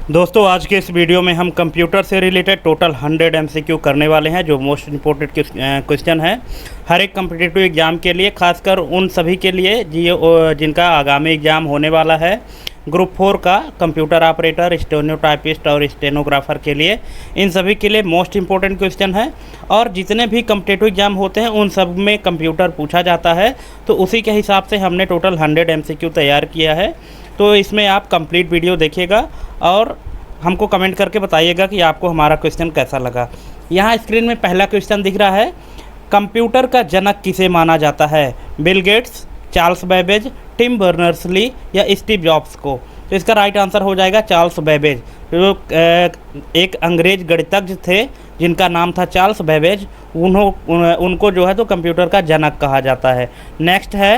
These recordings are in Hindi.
दोस्तों आज के इस वीडियो में हम कंप्यूटर से रिलेटेड टोटल 100 एमसीक्यू करने वाले हैं, जो मोस्ट इम्पोर्टेंट क्वेश्चन है हर एक कम्पिटिटिव एग्ज़ाम के लिए, खासकर उन सभी के लिए जिनका आगामी एग्ज़ाम होने वाला है ग्रुप 4 का कंप्यूटर ऑपरेटर, स्टेनोटाइपिस्ट और स्टेनोग्राफर के लिए। इन सभी के लिए मोस्ट इम्पोर्टेंट क्वेश्चन है और जितने भी कम्पिटिटिव एग्ज़ाम होते हैं उन सब में कंप्यूटर पूछा जाता है, तो उसी के हिसाब से हमने टोटल 100 एमसीक्यू तैयार किया है। तो इसमें आप कंप्लीट वीडियो देखिएगा और हमको कमेंट करके बताइएगा कि आपको हमारा क्वेश्चन कैसा लगा। यहाँ स्क्रीन में पहला क्वेश्चन दिख रहा है, कंप्यूटर का जनक किसे माना जाता है? Bill Gates, Charles Babbage, Tim Berners-Lee या स्टीव जॉब्स को? तो इसका राइट आंसर हो जाएगा चार्ल्स बेबेज, जो एक अंग्रेज गणितज्ञ थे जिनका नाम था चार्ल्स बेबेज। उनको जो है तो कंप्यूटर का जनक कहा जाता है। नेक्स्ट है,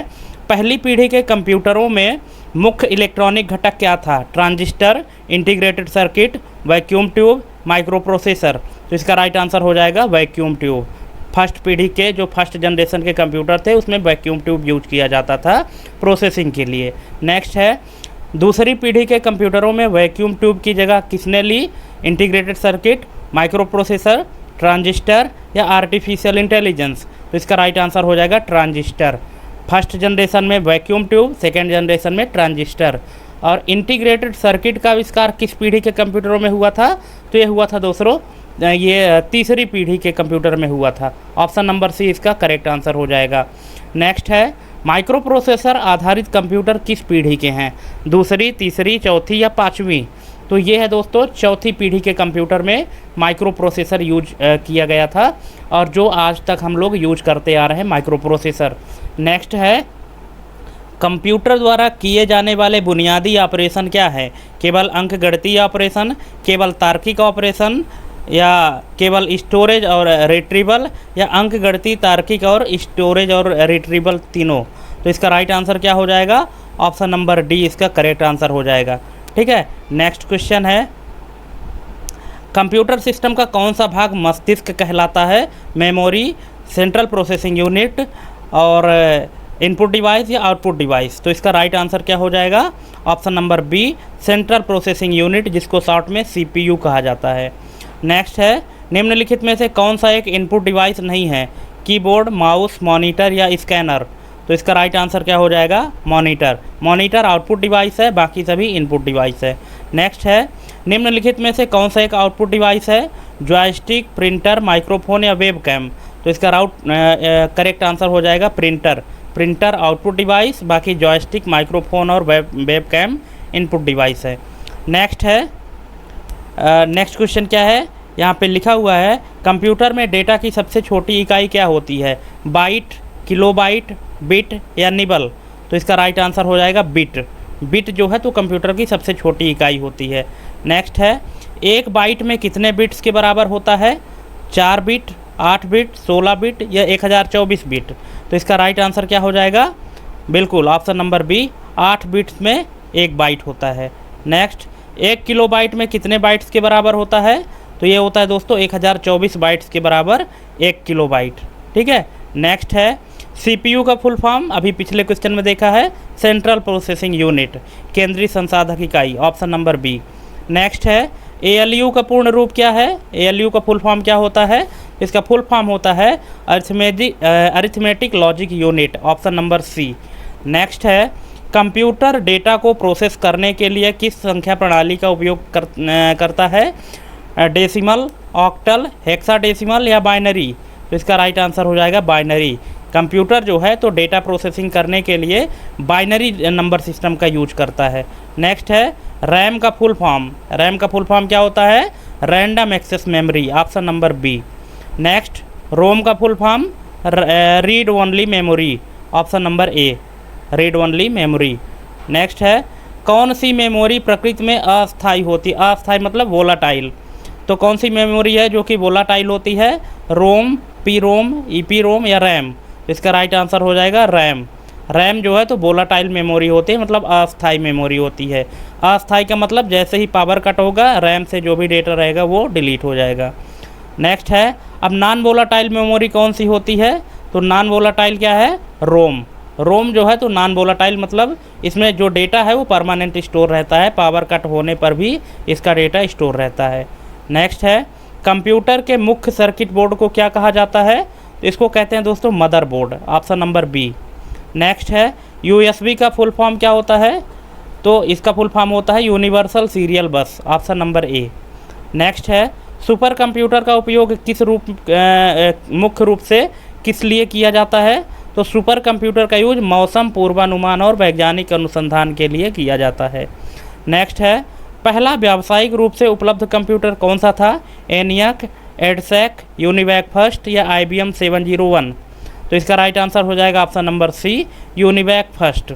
पहली पीढ़ी के कंप्यूटरों में मुख्य इलेक्ट्रॉनिक घटक क्या था? Transistor, integrated circuit, vacuum tube, micro processor. तो इसका राइट आंसर हो जाएगा वैक्यूम ट्यूब। फर्स्ट पीढ़ी के जो फर्स्ट जनरेशन के कंप्यूटर थे उसमें वैक्यूम ट्यूब यूज किया जाता था प्रोसेसिंग के लिए। नेक्स्ट है, दूसरी पीढ़ी के कंप्यूटरों में वैक्यूम ट्यूब की जगह किसने ली? Integrated circuit, microprocessor, transistor या आर्टिफिशियल इंटेलिजेंस। तो इसका राइट आंसर हो जाएगा ट्रांजिस्टर। फर्स्ट जनरेशन में वैक्यूम ट्यूब, सेकेंड जनरेशन में ट्रांजिस्टर। और इंटीग्रेटेड सर्किट का आविष्कार किस पीढ़ी के कंप्यूटरों में हुआ था? तो ये हुआ था दोस्तों, ये तीसरी पीढ़ी के कंप्यूटर में हुआ था। ऑप्शन नंबर सी इसका करेक्ट आंसर हो जाएगा। नेक्स्ट है, माइक्रो प्रोसेसर आधारित कंप्यूटर किस पीढ़ी के हैं? दूसरी, तीसरी, चौथी या पाँचवीं? तो ये है दोस्तों चौथी पीढ़ी के कंप्यूटर में माइक्रो प्रोसेसर यूज किया गया था और जो आज तक हम लोग यूज करते आ रहे हैं माइक्रो प्रोसेसर। नेक्स्ट है, कंप्यूटर द्वारा किए जाने वाले बुनियादी ऑपरेशन क्या है? केवल अंकगणितीय ऑपरेशन, केवल तार्किक ऑपरेशन या केवल स्टोरेज और रिट्रीवल या अंकगणितीय, तार्किक और स्टोरेज और रिट्रीवल तीनों? तो इसका राइट आंसर क्या हो जाएगा? ऑप्शन नंबर डी इसका करेक्ट आंसर हो जाएगा। ठीक है। नेक्स्ट क्वेश्चन है, कंप्यूटर सिस्टम का कौन सा भाग मस्तिष्क कहलाता है? मेमोरी, सेंट्रल प्रोसेसिंग यूनिट और इनपुट डिवाइस या आउटपुट डिवाइस? तो इसका राइट आंसर क्या हो जाएगा? Option number B, central processing unit, जिसको शॉर्ट में सीपीयू कहा जाता है। नेक्स्ट है, निम्नलिखित में से कौन सा एक इनपुट डिवाइस नहीं है? कीबोर्ड, माउस, मॉनिटर या स्कैनर? तो इसका राइट आंसर क्या हो जाएगा? मॉनिटर। मॉनिटर आउटपुट डिवाइस है, बाकी सभी इनपुट डिवाइस है। नेक्स्ट है, निम्नलिखित में से कौन सा एक आउटपुट डिवाइस है? जॉयस्टिक, प्रिंटर, माइक्रोफोन या वेबकैम? तो इसका करेक्ट आंसर हो जाएगा प्रिंटर। प्रिंटर आउटपुट डिवाइस, बाकी जॉयस्टिक, माइक्रोफोन और वेबकैम इनपुट डिवाइस है। नेक्स्ट है, नेक्स्ट क्वेश्चन क्या है? यहाँ पे लिखा हुआ है, कंप्यूटर में डेटा की सबसे छोटी इकाई क्या होती है? बाइट, किलोबाइट, बिट या निबल? तो इसका राइट आंसर हो जाएगा बिट। बिट जो है तो कंप्यूटर की सबसे छोटी इकाई होती है। नेक्स्ट है, एक बाइट में कितने बिट्स के बराबर होता है? 4 बिट, 8 बिट, 16 बिट या 1024 बिट? तो इसका राइट आंसर क्या हो जाएगा? बिल्कुल ऑप्शन नंबर बी, 8 बिट्स में एक बाइट होता है। नेक्स्ट, 1 किलोबाइट में कितने बाइट्स के बराबर होता है? तो ये होता है दोस्तों 1024 बाइट्स के बराबर 1 किलोबाइट। ठीक है। नेक्स्ट है, सीपीयू का फुल फॉर्म अभी पिछले क्वेश्चन में देखा है, सेंट्रल प्रोसेसिंग यूनिट, केंद्रीय संसाधक इकाई, ऑप्शन नंबर बी। नेक्स्ट है, एएलयू का पूर्ण रूप क्या है? एएलयू का फुल फॉर्म क्या होता है? इसका फुल फॉर्म होता है arithmetic logic unit, option number C. Next है, कंप्यूटर डेटा को प्रोसेस करने के लिए किस संख्या प्रणाली का उपयोग करता है? डेसिमल, ऑक्टल, हेक्साडेसिमल या बाइनरी? तो इसका राइट आंसर हो जाएगा बाइनरी। कंप्यूटर जो है तो डेटा प्रोसेसिंग करने के लिए बाइनरी नंबर सिस्टम का यूज करता है। नेक्स्ट है, रैम का फुल फॉर्म। रैम का फुल फॉर्म क्या होता है? Random access memory, option number B. Next, ROM का full form read only memory, option number A, read only memory. Next है, कौन सी मेमोरी प्रकृति में अस्थायी होती? अस्थायी मतलब वोलाटाइल। तो कौन सी मेमोरी है जो कि वोलाटाइल होती है? रोम, पी रोम, ईपी रोम या रैम? इसका राइट आंसर हो जाएगा रैम। रैम जो है तो वोलाटाइल मेमोरी होती है, मतलब अस्थायी मेमोरी होती है। अस्थायी का मतलब जैसे ही पावर कट होगा रैम से जो भी डेटा रहेगा वो डिलीट हो जाएगा। नेक्स्ट है, अब नॉन वोलाटाइल मेमोरी कौन सी होती है? तो नॉन वोलाटाइल क्या है? रोम। रोम जो है तो नॉन वोलेटाइल, मतलब इसमें जो डेटा है वो परमानेंट स्टोर रहता है, पावर कट होने पर भी इसका डेटा स्टोर रहता है। नेक्स्ट है कंप्यूटर के मुख्य सर्किट बोर्ड को क्या कहा जाता है, तो इसको कहते हैं दोस्तों motherboard, option number B. Next है यूएसबी का फुल फॉर्म क्या होता है, तो इसका फुल फॉर्म होता है universal serial bus, option number A. Next है सुपर कंप्यूटर का उपयोग किस मुख्य रूप से किस लिए किया जाता है, तो सुपर कंप्यूटर का यूज मौसम पूर्वानुमान और वैज्ञानिक अनुसंधान के लिए किया जाता है। नेक्स्ट है पहला व्यावसायिक रूप से उपलब्ध कंप्यूटर कौन सा था, एनियक, एडसेक, यूनिवैक फर्स्ट या IBM 701, तो इसका राइट आंसर हो जाएगा option number C, UNIVAC first.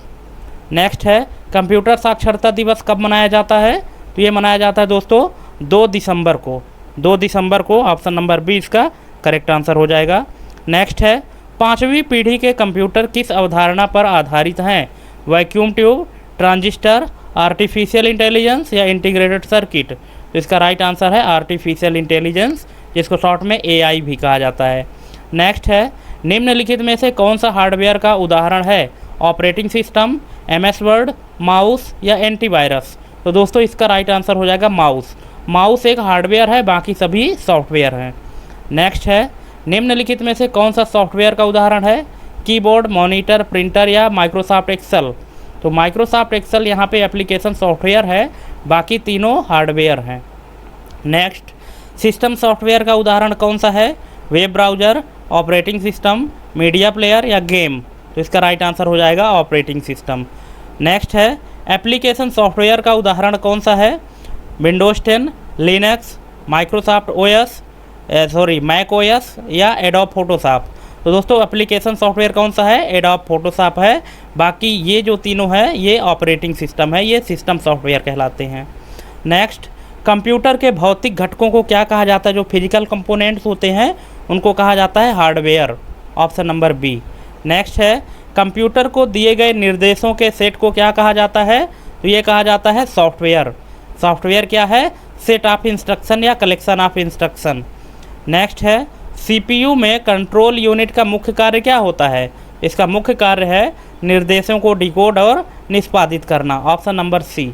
Next है कंप्यूटर साक्षरता दिवस कब मनाया जाता है, तो ये मनाया जाता है दोस्तों 2 दिसंबर को, 2 दिसंबर को, ऑप्शन नंबर बी इसका करेक्ट आंसर हो जाएगा। नेक्स्ट है 5वीं पीढ़ी के कंप्यूटर किस अवधारणा पर आधारित हैं, vacuum tube, transistor, artificial intelligence या इंटीग्रेटेड सर्किट, तो इसका राइट आंसर है आर्टिफिशियल इंटेलिजेंस, जिसको शॉर्ट में AI भी कहा जाता है। नेक्स्ट है निम्नलिखित में से कौन सा हार्डवेयर का उदाहरण है, operating system, MS word, mouse या एंटीवायरस, तो दोस्तों इसका राइट आंसर हो जाएगा माउस। माउस एक हार्डवेयर है, बाकी सभी सॉफ्टवेयर हैं। नेक्स्ट है निम्नलिखित में से कौन सा सॉफ्टवेयर का उदाहरण है, कीबोर्ड, मॉनिटर, प्रिंटर या माइक्रोसॉफ्ट एक्सेल, तो माइक्रोसॉफ्ट एक्सेल यहाँ पे एप्लीकेशन सॉफ्टवेयर है, बाकी तीनों हार्डवेयर हैं। नेक्स्ट सिस्टम सॉफ्टवेयर का उदाहरण कौन सा है, web browser, operating system, media player या गेम, तो इसका राइट आंसर हो जाएगा ऑपरेटिंग सिस्टम। नेक्स्ट है एप्लीकेशन सॉफ्टवेयर का उदाहरण कौन सा है, Windows 10, Linux, Microsoft OS Mac OS या एडोब फोटोशॉप, तो दोस्तों एप्लीकेशन सॉफ्टवेयर कौन सा है, एडोब फोटोशॉप है, बाकी ये जो तीनों है ये ऑपरेटिंग सिस्टम है, ये सिस्टम सॉफ्टवेयर कहलाते हैं। नेक्स्ट कंप्यूटर के भौतिक घटकों को क्या कहा जाता है, जो फिजिकल कंपोनेंट्स होते हैं उनको कहा जाता है hardware, option number B. Next है कंप्यूटर को दिए गए निर्देशों के सेट को क्या कहा जाता है, तो ये कहा जाता है सॉफ्टवेयर। सॉफ्टवेयर क्या है, सेट ऑफ इंस्ट्रक्शन या कलेक्शन ऑफ इंस्ट्रक्शन। नेक्स्ट है CPU में कंट्रोल यूनिट का मुख्य कार्य क्या होता है, इसका मुख्य कार्य है निर्देशों को डिकोड और निष्पादित करना, ऑप्शन नंबर सी।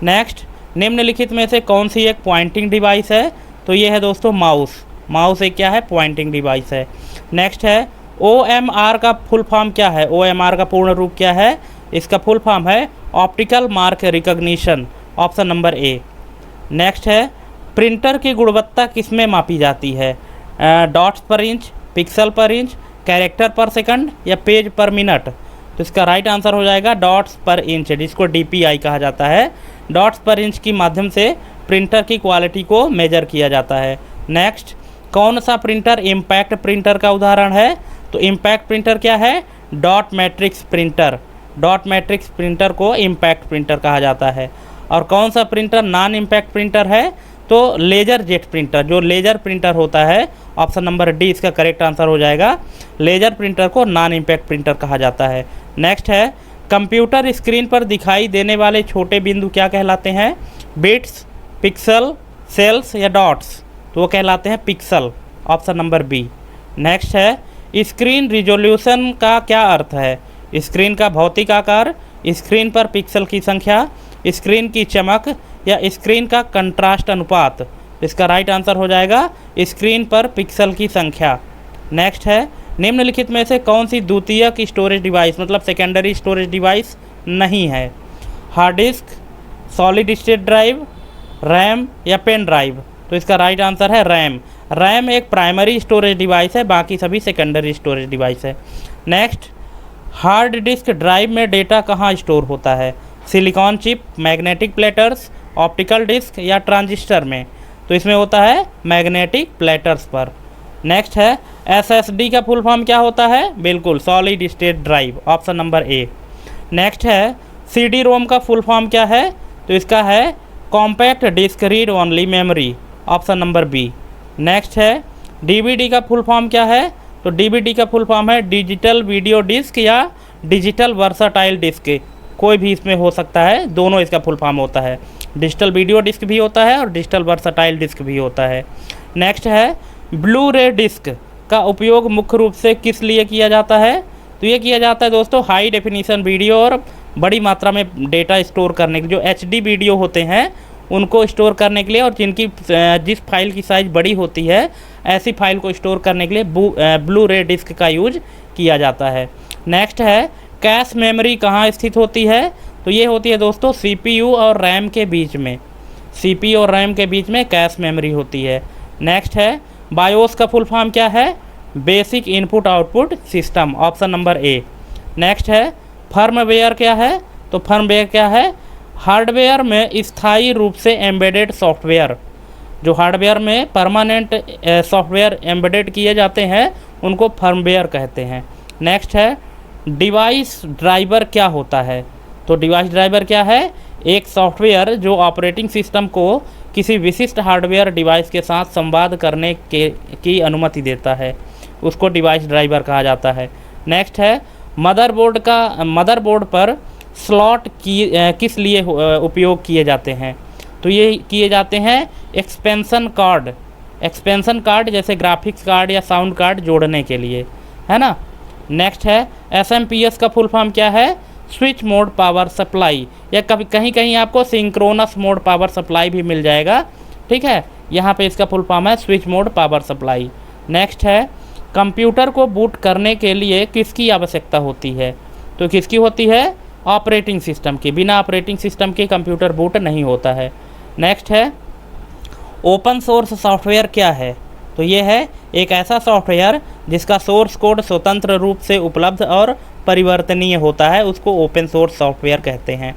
नेक्स्ट निम्नलिखित में से कौन सी एक पॉइंटिंग डिवाइस है, तो ये है दोस्तों माउस। माउस एक क्या है, पॉइंटिंग डिवाइस है। नेक्स्ट है OMR का फुल फॉर्म क्या है, OMR का पूर्ण रूप क्या है, इसका फुल फॉर्म है optical mark recognition, option number A. Next है प्रिंटर की गुणवत्ता किस में मापी जाती है, डॉट्स पर इंच, पिक्सल पर इंच, कैरेक्टर पर सेकंड या पेज पर मिनट, तो इसका राइट आंसर हो जाएगा डॉट्स पर इंच, जिसको DPI कहा जाता है। डॉट्स पर इंच की माध्यम से प्रिंटर की क्वालिटी को मेजर किया जाता है। नेक्स्ट कौन सा प्रिंटर इम्पैक्ट प्रिंटर का उदाहरण है, तो इम्पैक्ट प्रिंटर क्या है, dot matrix printer. Dot matrix printer को इम्पैक्ट प्रिंटर कहा जाता है। और कौन सा प्रिंटर नॉन इम्पैक्ट प्रिंटर है, तो लेजर जेट प्रिंटर, जो लेजर प्रिंटर होता है, ऑप्शन नंबर डी इसका करेक्ट आंसर हो जाएगा। लेजर प्रिंटर को नॉन इम्पैक्ट प्रिंटर कहा जाता है। नेक्स्ट है कंप्यूटर स्क्रीन पर दिखाई देने वाले छोटे बिंदु क्या कहलाते हैं, बिट्स, पिक्सल, सेल्स या डॉट्स, तो वो कहलाते हैं pixels, option number B. Next है स्क्रीन रिजोल्यूशन का क्या अर्थ है, स्क्रीन का भौतिक आकार, स्क्रीन पर पिक्सल की संख्या, स्क्रीन की चमक या स्क्रीन का कंट्रास्ट अनुपात, इसका राइट आंसर हो जाएगा स्क्रीन पर पिक्सल की संख्या। नेक्स्ट है निम्नलिखित में से कौन सी द्वितीयक स्टोरेज डिवाइस, मतलब सेकेंडरी स्टोरेज डिवाइस नहीं है, hard disk, solid state drive, RAM या पेन ड्राइव, तो इसका राइट आंसर है रैम। रैम एक प्राइमरी स्टोरेज डिवाइस है, बाकी सभी सेकेंडरी स्टोरेज डिवाइस है। नेक्स्ट हार्ड डिस्क ड्राइव में डेटा कहाँ स्टोर होता है, silicon chip, magnetic platters, optical disk या ट्रांजिस्टर में, तो इसमें होता है मैग्नेटिक प्लेटर्स पर। नेक्स्ट है SSD का फुल फॉर्म क्या होता है, बिल्कुल solid state drive, option number A. Next है CD-ROM का फुल फॉर्म क्या है, तो इसका है compact disc read only memory, option number B. Next है DVD का फुल फॉर्म क्या है, तो DVD का फुल फॉर्म है डिजिटल वीडियो डिस्क या डिजिटल वर्साटाइल डिस्क, कोई भी इसमें हो सकता है, दोनों इसका फुल फॉर्म होता है। डिजिटल वीडियो डिस्क भी होता है और डिजिटल वर्साटाइल डिस्क भी होता है। नेक्स्ट है ब्लू रे डिस्क का उपयोग मुख्य रूप से किस लिए किया जाता है, तो ये किया जाता है दोस्तों हाई डेफिनीशन वीडियो और बड़ी मात्रा में डेटा स्टोर करने के लिए। जो HD वीडियो होते हैं उनको स्टोर करने के लिए, और जिनकी जिस फाइल की साइज़ बड़ी होती है ऐसी फाइल को स्टोर करने के लिए ब्लू रे डिस्क का यूज किया जाता है। नेक्स्ट है कैश मेमोरी कहाँ स्थित होती है, तो ये होती है दोस्तों CPU और रैम के बीच में। CPU और रैम के बीच में कैश मेमोरी होती है। नेक्स्ट है बायोस का फुल फॉर्म क्या है, basic input output system, option number A. Next है फर्मवेयर क्या है, तो फर्मवेयर क्या है, हार्डवेयर में स्थायी रूप से एम्बेडेड सॉफ्टवेयर। जो हार्डवेयर में परमानेंट सॉफ्टवेयर एम्बेडेड किए जाते हैं उनको फर्मवेयर कहते हैं। नेक्स्ट है डिवाइस ड्राइवर क्या होता है, तो डिवाइस ड्राइवर क्या है, एक सॉफ्टवेयर जो ऑपरेटिंग सिस्टम को किसी विशिष्ट हार्डवेयर डिवाइस के साथ संवाद करने की अनुमति देता है, उसको डिवाइस ड्राइवर कहा जाता है। नेक्स्ट है मदरबोर्ड पर स्लॉट किस लिए उपयोग किए जाते हैं, तो ये किए जाते हैं एक्सपेंशन कार्ड जैसे ग्राफिक्स कार्ड या साउंड कार्ड जोड़ने के लिए, है ना। नेक्स्ट है SMPS का फुल फॉर्म क्या है, स्विच मोड पावर सप्लाई, या कभी कहीं कहीं आपको सिंक्रोनस मोड पावर सप्लाई भी मिल जाएगा, ठीक है। यहाँ पे इसका फुल फॉर्म है switch mode power supply. Next है कंप्यूटर को बूट करने के लिए किसकी आवश्यकता होती है, तो किसकी होती है, ऑपरेटिंग सिस्टम की। बिना ऑपरेटिंग सिस्टम के कंप्यूटर बूट नहीं होता है। नेक्स्ट है ओपन सोर्स सॉफ्टवेयर क्या है, तो ये है एक ऐसा सॉफ्टवेयर जिसका सोर्स कोड स्वतंत्र रूप से उपलब्ध और परिवर्तनीय होता है, उसको ओपन सोर्स सॉफ्टवेयर कहते हैं।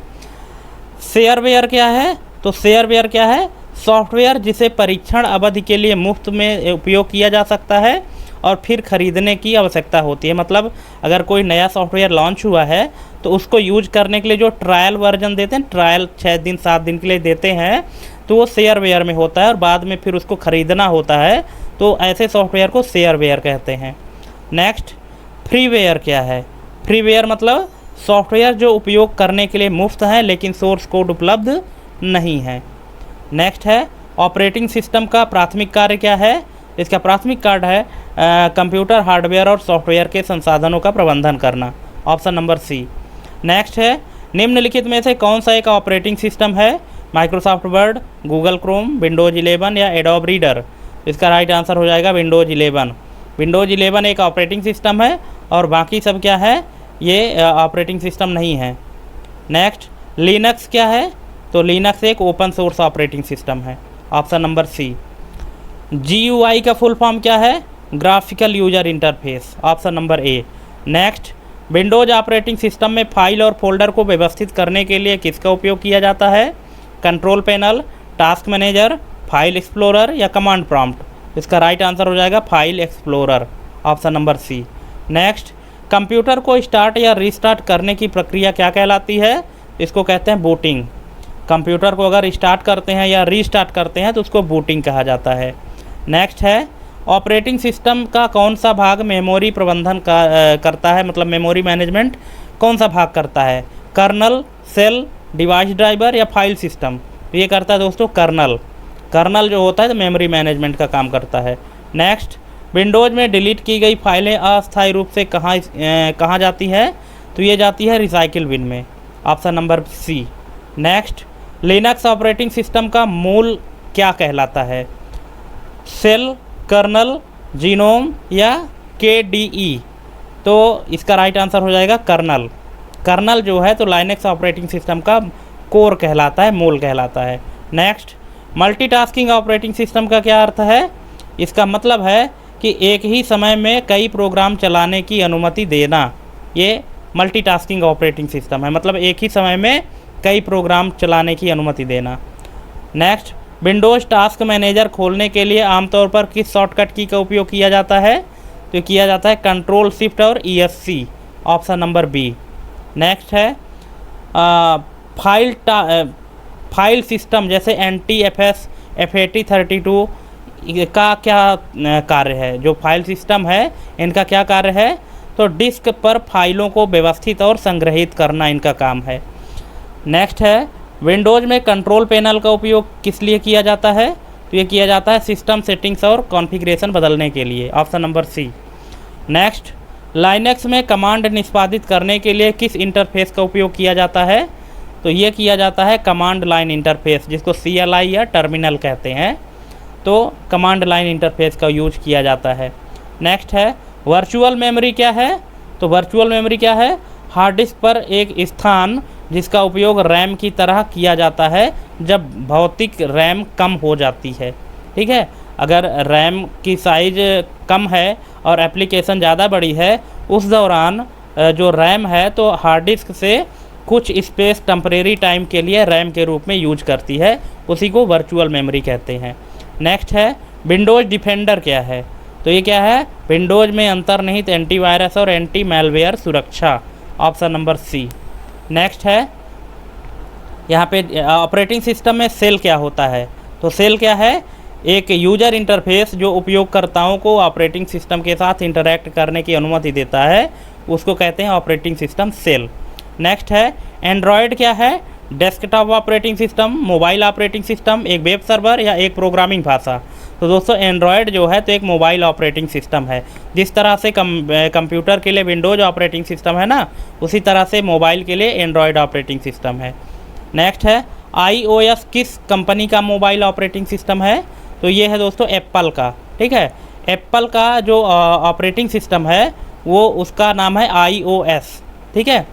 शेयरवेयर क्या है, तो शेयरवेयर क्या है, सॉफ्टवेयर जिसे परीक्षण अवधि के लिए मुफ्त में उपयोग किया जा सकता है और फिर खरीदने की आवश्यकता होती है। मतलब अगर कोई नया सॉफ्टवेयर लॉन्च हुआ है तो उसको यूज करने के लिए जो ट्रायल वर्जन देते हैं, ट्रायल 6 दिन 7 दिन के लिए देते हैं, तो वो शेयरवेयर में होता है और बाद में फिर उसको ख़रीदना होता है, तो ऐसे सॉफ्टवेयर को शेयरवेयर कहते हैं। नेक्स्ट फ्रीवेयर क्या है, फ्रीवेयर मतलब सॉफ्टवेयर जो उपयोग करने के लिए मुफ्त है लेकिन सोर्स कोड उपलब्ध नहीं है। नेक्स्ट है ऑपरेटिंग सिस्टम का प्राथमिक कार्य क्या है, इसका प्राथमिक कार्य है कंप्यूटर हार्डवेयर और सॉफ्टवेयर के संसाधनों का प्रबंधन करना, ऑप्शन नंबर सी। नेक्स्ट है निम्नलिखित में से कौन सा एक ऑपरेटिंग सिस्टम है, Microsoft word, Google Chrome, Windows 11 या एडोब रीडर, इसका राइट आंसर हो जाएगा विंडोज़ 11। विंडोज़ 11 एक ऑपरेटिंग सिस्टम है और बाकी सब क्या है, ये ऑपरेटिंग सिस्टम नहीं है। नेक्स्ट लिनक्स क्या है, तो लिनक्स एक ओपन सोर्स ऑपरेटिंग सिस्टम है, ऑप्शन नंबर सी। GUI का फुल फॉर्म क्या है, graphical user interface, option number A. Next Windows operating system में फाइल और फोल्डर को व्यवस्थित करने के लिए किसका उपयोग किया जाता है, control panel, task manager, file explorer या कमांड प्रॉम्प्ट, इसका राइट आंसर हो जाएगा file explorer, option number C. Next computer को स्टार्ट या रीस्टार्ट करने की प्रक्रिया क्या कहलाती है, इसको कहते हैं बूटिंग। कंप्यूटर को अगर स्टार्ट करते हैं या रीस्टार्ट करते हैं तो उसको बूटिंग कहा जाता है। नेक्स्ट है ऑपरेटिंग सिस्टम का कौन सा भाग मेमोरी प्रबंधन करता है, मतलब मेमोरी मैनेजमेंट कौन सा भाग करता है, कर्नल, सेल, डिवाइस ड्राइवर या फाइल सिस्टम, तो ये करता है दोस्तों कर्नल जो होता है तो मेमोरी मैनेजमेंट का काम करता है। नेक्स्ट विंडोज़ में डिलीट की गई फाइलें अस्थायी रूप से कहाँ जाती है, तो ये जाती है रिसाइकिल बिन में, option number C. Next Linux operating system का मूल क्या कहलाता है, सेल, कर्नल, जीनोम या KDE, तो इसका राइट आंसर हो जाएगा कर्नल जो है तो लाइनक्स ऑपरेटिंग सिस्टम का कोर कहलाता है, मूल कहलाता है। नेक्स्ट मल्टीटास्किंग ऑपरेटिंग सिस्टम का क्या अर्थ है, इसका मतलब है कि एक ही समय में कई प्रोग्राम चलाने की अनुमति देना, ये मल्टीटास्किंग ऑपरेटिंग सिस्टम है, मतलब एक ही समय में कई प्रोग्राम चलाने की अनुमति देना। नेक्स्ट विंडोज़ टास्क मैनेजर खोलने के लिए आमतौर पर किस शॉर्टकट की का उपयोग किया जाता है, तो किया जाता है कंट्रोल शिफ्ट और ESC, option number B. Next है फाइल सिस्टम जैसे NTFS, FAT32 का क्या कार्य है, जो फाइल सिस्टम है इनका क्या कार्य है, तो डिस्क पर फाइलों को व्यवस्थित और संग्रहित करना इनका काम है। नेक्स्ट है विंडोज़ में कंट्रोल पैनल का उपयोग किस लिए किया जाता है, तो ये किया जाता है सिस्टम सेटिंग्स और कॉन्फ़िगरेशन बदलने के लिए, option number C. Next Linux में कमांड निष्पादित करने के लिए किस इंटरफेस का उपयोग किया जाता है? तो ये किया जाता है कमांड लाइन इंटरफेस, जिसको CLI या टर्मिनल कहते हैं। तो कमांड लाइन इंटरफेस का यूज किया जाता है। नेक्स्ट है वर्चुअल मेमोरी क्या है? तो वर्चुअल मेमोरी क्या है? हार्ड डिस्क पर एक स्थान जिसका उपयोग रैम की तरह किया जाता है जब भौतिक रैम कम हो जाती है। ठीक है, अगर रैम की साइज कम है और एप्लीकेशन ज़्यादा बड़ी है, उस दौरान जो रैम है तो हार्ड डिस्क से कुछ स्पेस टेम्परेरी टाइम के लिए रैम के रूप में यूज करती है, उसी को वर्चुअल मेमोरी कहते हैं। नेक्स्ट है विंडोज़ डिफेंडर क्या है? तो ये क्या है? विंडोज़ में अंतर्निहित एंटीवायरस और एंटी मैलवेयर सुरक्षा, ऑप्शन नंबर सी। नेक्स्ट है यहाँ पे ऑपरेटिंग सिस्टम में सेल क्या होता है? तो सेल क्या है? एक यूजर इंटरफेस जो उपयोगकर्ताओं को ऑपरेटिंग सिस्टम के साथ इंटरैक्ट करने की अनुमति देता है, उसको कहते हैं ऑपरेटिंग सिस्टम सेल। नेक्स्ट है एंड्रॉयड क्या है? Desktop operating system, mobile operating system, एक वेब सर्वर या एक प्रोग्रामिंग भाषा? तो दोस्तों एंड्रॉयड जो है तो एक मोबाइल ऑपरेटिंग सिस्टम है। जिस तरह से कंप्यूटर के लिए विंडोज़ ऑपरेटिंग सिस्टम है ना, उसी तरह से मोबाइल के लिए एंड्रॉयड ऑपरेटिंग सिस्टम है। नेक्स्ट है iOS किस कंपनी का मोबाइल ऑपरेटिंग सिस्टम है? तो ये है दोस्तों एप्पल का। ठीक है, एप्पल का जो ऑपरेटिंग सिस्टम है वो उसका नाम है iOS। ठीक है।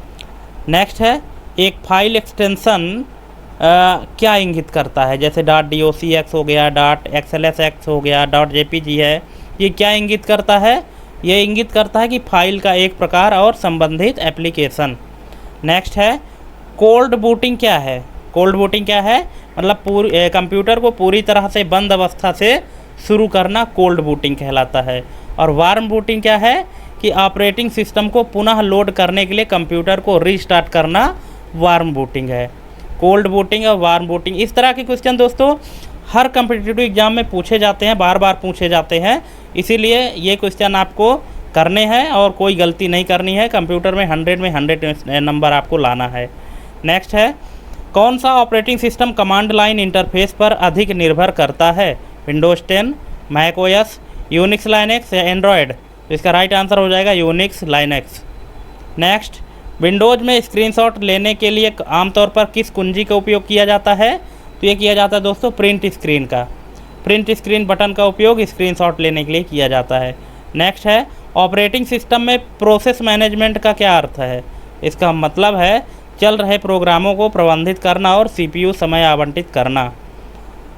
नेक्स्ट है एक फाइल एक्सटेंशन क्या इंगित करता है? जैसे .docx हो गया, .xlsx हो गया, .jpg है, ये क्या इंगित करता है? ये इंगित करता है कि फाइल का एक प्रकार और संबंधित एप्लीकेशन। नेक्स्ट है कोल्ड बूटिंग क्या है? कोल्ड बूटिंग क्या है? मतलब कंप्यूटर को पूरी तरह से बंद अवस्था से शुरू करना कोल्ड बूटिंग कहलाता है। और वार्म बूटिंग क्या है? कि ऑपरेटिंग सिस्टम को पुनः लोड करने के लिए कंप्यूटर को रीस्टार्ट करना वार्म बूटिंग है। कोल्ड बूटिंग और वार्म बूटिंग, इस तरह के क्वेश्चन दोस्तों हर कम्पिटिटिव एग्जाम में पूछे जाते हैं, बार बार पूछे जाते हैं, इसीलिए ये क्वेश्चन आपको करने हैं और कोई गलती नहीं करनी है। कंप्यूटर में 100 में 100 नंबर आपको लाना है। नेक्स्ट है कौन सा operating system command line interface पर अधिक निर्भर करता है? Windows 10, Mac OS, Unix Linux या एंड्रॉयड? तो इसका राइट आंसर हो जाएगा यूनिक्स लाइनक्स। नेक्स्ट विंडोज़ में स्क्रीनशॉट लेने के लिए आमतौर पर किस कुंजी का उपयोग किया जाता है? तो ये किया जाता है दोस्तों प्रिंट स्क्रीन का। प्रिंट स्क्रीन बटन का उपयोग स्क्रीनशॉट लेने के लिए किया जाता है। नेक्स्ट है ऑपरेटिंग सिस्टम में प्रोसेस मैनेजमेंट का क्या अर्थ है? इसका मतलब है चल रहे प्रोग्रामों को प्रबंधित करना और CPU समय आवंटित करना।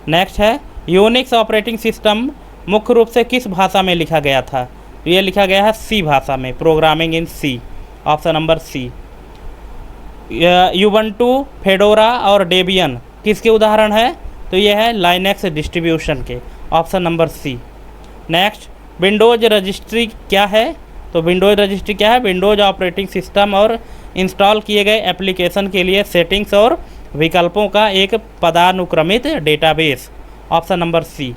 नेक्स्ट है यूनिक्स ऑपरेटिंग सिस्टम मुख्य रूप से किस भाषा में लिखा गया था? तो ये लिखा गया है C भाषा में, programming in C, option number C। Ubuntu, fedora और डेबियन किसके उदाहरण है? तो ये है लाइनक्स डिस्ट्रीब्यूशन के, option number C। Next Windows registry क्या है? तो विंडोज़ रजिस्ट्री क्या है? विंडोज़ ऑपरेटिंग सिस्टम और इंस्टॉल किए गए एप्लीकेशन के लिए सेटिंग्स और विकल्पों का एक पदानुक्रमित database, option number C।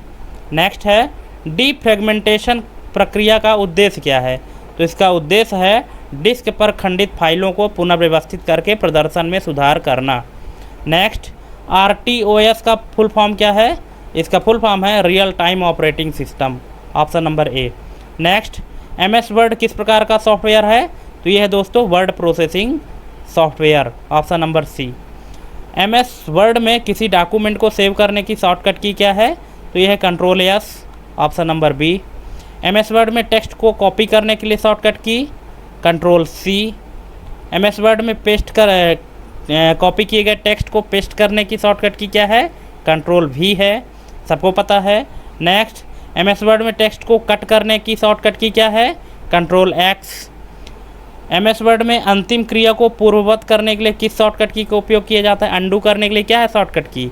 Next है डीफ्रेगमेंटेशन प्रक्रिया का उद्देश्य क्या है? तो इसका उद्देश्य है डिस्क पर खंडित फाइलों को पुनर्व्यवस्थित करके प्रदर्शन में सुधार करना। नेक्स्ट RTOS का फुल फॉर्म क्या है? इसका फुल फॉर्म है real time operating system, option number A। Next MS word किस प्रकार का सॉफ्टवेयर है? तो ये है दोस्तों word processing software, option number C। MS word में किसी डॉक्यूमेंट को सेव करने की शॉर्टकट की क्या है? तो ये है Ctrl+S, option number B। MS word में टेक्स्ट को कॉपी करने के लिए शॉर्टकट की Ctrl+C। MS वर्ड में कॉपी किए गए टेक्स्ट को पेस्ट करने की शॉर्टकट की क्या है? Ctrl+V है, सबको पता है। नेक्स्ट MS वर्ड में टेक्स्ट को कट करने की शॉर्टकट की क्या है? Ctrl+X। MS वर्ड में अंतिम क्रिया को पूर्ववत करने के लिए किस शॉर्टकट की का उपयोग किया जाता है? अंडू करने के लिए क्या है शॉर्टकट की?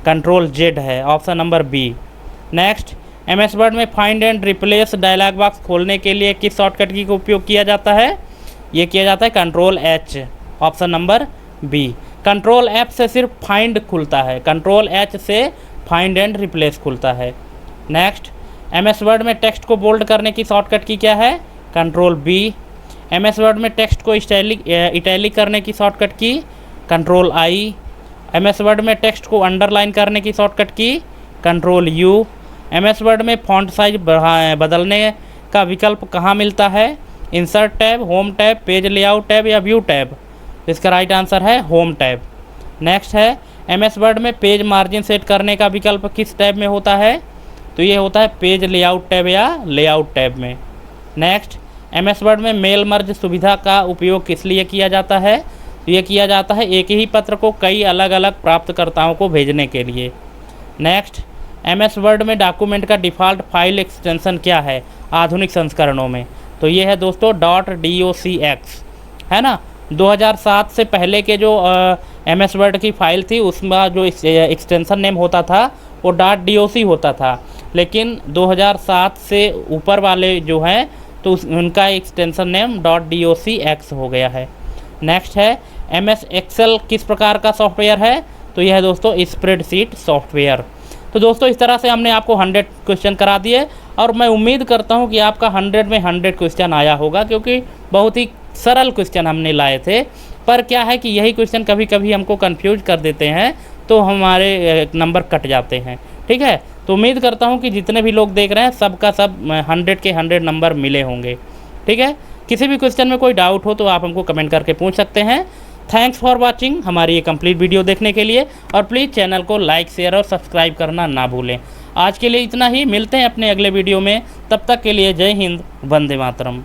Ctrl+Z है, option number B। Next MS word में find and replace dialog box खोलने के लिए किस शॉर्टकट की का उपयोग किया जाता है? ये किया जाता है Ctrl+H, option number B। Ctrl+F से सिर्फ फाइंड खुलता है, Ctrl+H से फाइंड एंड रिप्लेस खुलता है। नेक्स्ट MS वर्ड में टेक्स्ट को बोल्ड करने की शॉर्टकट की क्या है? Ctrl+B। MS वर्ड में टेक्स्ट को इटैलिक करने की शॉर्टकट की Ctrl+I। MS वर्ड में टेक्स्ट को अंडरलाइन करने की शॉर्टकट की Ctrl+U। MS वर्ड में फॉन्ट साइज बदलने का विकल्प कहाँ मिलता है? Insert tab, home tab, page layout tab या व्यू टैब। इसका राइट आंसर है होम टैब। नेक्स्ट है एमएस वर्ड में पेज मार्जिन सेट करने का विकल्प किस टैब में होता है? तो ये होता है पेज लेआउट टैब या लेआउट टैब में। नेक्स्ट, एमएस वर्ड में मेल मर्ज सुविधा का उपयोग किस लिए किया जाता है? तो ये किया जाता है एक ही पत्र को कई अलग अलग प्राप्तकर्ताओं को भेजने के लिए। नेक्स्ट, एमएस वर्ड में डॉक्यूमेंट का डिफ़ॉल्ट फाइल एक्सटेंशन क्या है आधुनिक संस्करणों में? तो ये है दोस्तों .docx, है ना। 2007 से पहले के जो एमएस वर्ड की फ़ाइल थी उसमें जो एक्सटेंशन नेम होता था वो .doc होता था, लेकिन 2007 से ऊपर वाले जो हैं तो उनका एक्सटेंशन नेम .docx हो गया है। नेक्स्ट है एमएस एक्सेल किस प्रकार का सॉफ्टवेयर है? तो यह है दोस्तों स्प्रेडशीट सॉफ्टवेयर। तो दोस्तों इस तरह से हमने आपको 100 क्वेश्चन करा दिए और मैं उम्मीद करता हूं कि आपका 100 में 100 क्वेश्चन आया होगा, क्योंकि बहुत ही सरल क्वेश्चन हमने लाए थे। पर क्या है कि यही क्वेश्चन कभी कभी हमको कंफ्यूज कर देते हैं तो हमारे नंबर कट जाते हैं। ठीक है, तो उम्मीद करता हूं कि जितने भी लोग देख रहे हैं सबका सब 100 के 100 नंबर मिले होंगे। ठीक है, किसी भी क्वेश्चन में कोई डाउट हो तो आप हमको कमेंट करके पूछ सकते हैं। थैंक्स फॉर वाचिंग हमारी ये कंप्लीट वीडियो देखने के लिए, और प्लीज़ चैनल को लाइक, शेयर और सब्सक्राइब करना ना भूलें। आज के लिए इतना ही, मिलते हैं अपने अगले वीडियो में। तब तक के लिए जय हिंद, वंदे मातरम।